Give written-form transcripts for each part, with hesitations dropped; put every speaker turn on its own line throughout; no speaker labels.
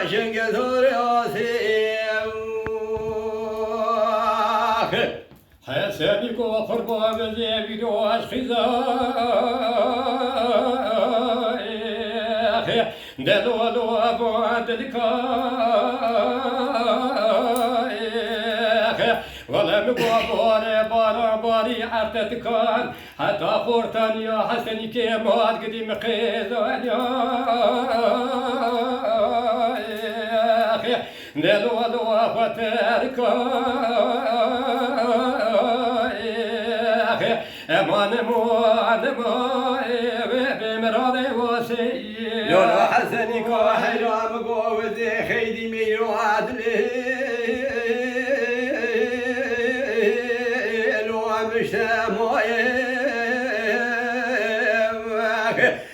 واشنگ دور آسیم
حسابي كو قربا بزيبي دو أشخيزا دلو دو أبو عددكا ولا مقوى بوري بارا باري عرتتكان حتى خورتان يا حسني كيمات قديم قيزان يا دلو دو أخوتركا امان بمراد وسي
لولا حسني كو حرام كو وزي خيدي ميرو عدلي لو مشتموي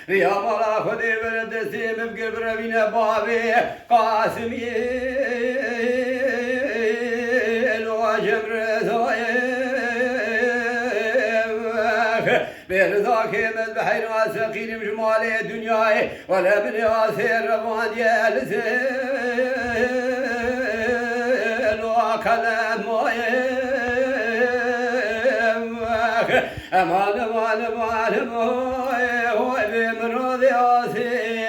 ريا مالا خدي برد سيم بقرب ربينا بابي قاسمي لو جمر زوي برضاك مذبحين واسقين مجمال الدنيا ولا بنياسير ربان يالزين وكلام امان امان امان هو بمرض ياسين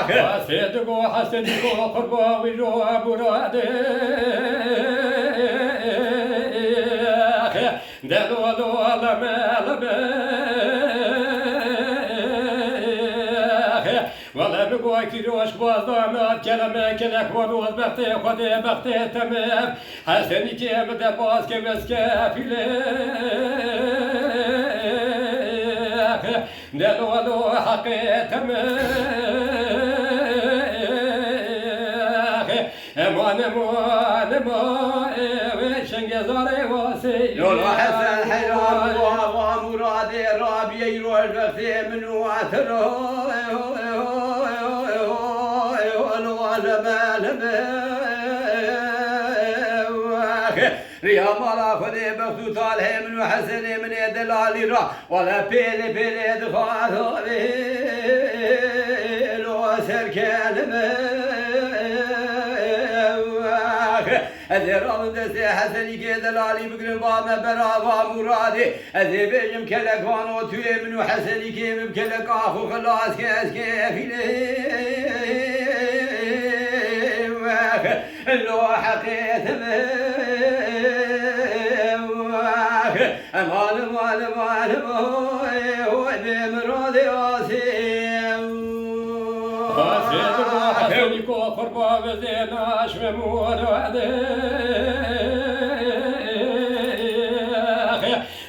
واسيدكو حسنكو قربا وجو برادي دلو دو لما ولا بقوا كيروش بازدامات كلمة كلك ونوز بختي خدي بختي تمام حسني كيم دباز كمسكا فيلك دلو دو حقي تمام امان امان امان شنگزاري واسي
لولا حسن حيران وابا مرادي رابي يروح بختي من واتره ريا مالا خدي بختو طالح من وحسن من دلالي را ولا بيلي بيلي دخاطو لو سركان أذرام دستي حسني كدلالي بقرب ما برا مرادي أذي بيجم كلك وانو توي من وحسني كيم بكلك أخو خلاص كاس كافي لو حقيت أمان أمان أمان هو بمرادي واسيم
حسني كو قربا بزينا شممور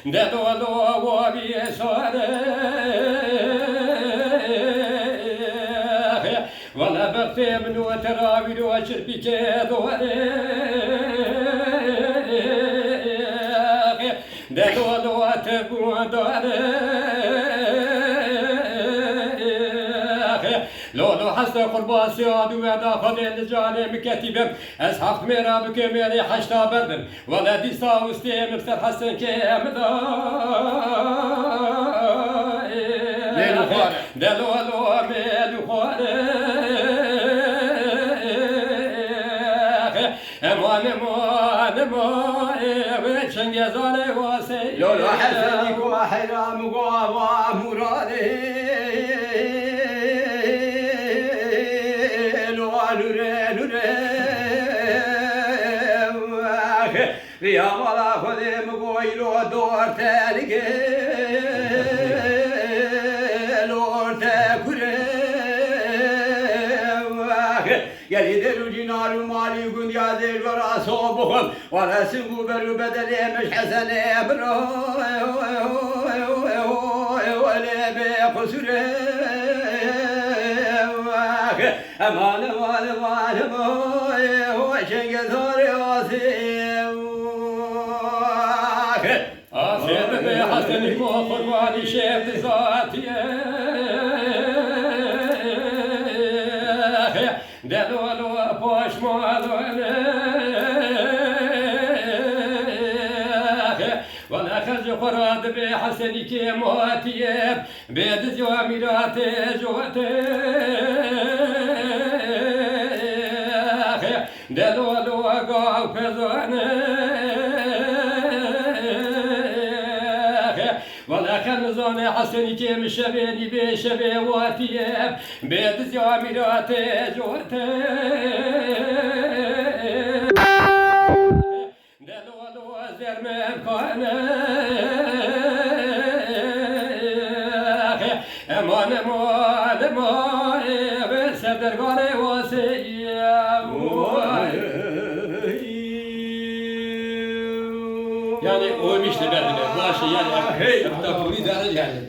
دلو دو وابي سواري ولا بغتي من وتراوي دو شربي كدواري دلو دو تبو دواري لولو حسن قربان سياد ودا خدي الجاني مكتبم اسحق ميرا بكميري حشتا بردم ولا دي ساوستي مبسر حسن كامدا
ليلو خارج
دلولو ميلو امان امان امان شنگزاري واسي
لولو حسني كو حرام وابا مرادي ريا مالا خدي مقويلو دور تالك لور تاكره يلي درو جنار مالي يقول يا ذي ورا صوبهم ولا سنقو برو بدل مش حسن ابرو ولا بقصره امان امان امان هو شنقذور ياسين
آسيد حسني كو قرباني شيف ذاتي دلو باش مالو ولا خرج قراد بحسني كي مواتي بيد زواميراتي جواتي دلولو قاو پزانه ولا خمزان حسني كم شبيني بشبي واتيه بيد زياميرات جوته دلولو زرمم كانه امان بسدرگان yani o işte verdiler. Başı yani. Hey, bu da yani.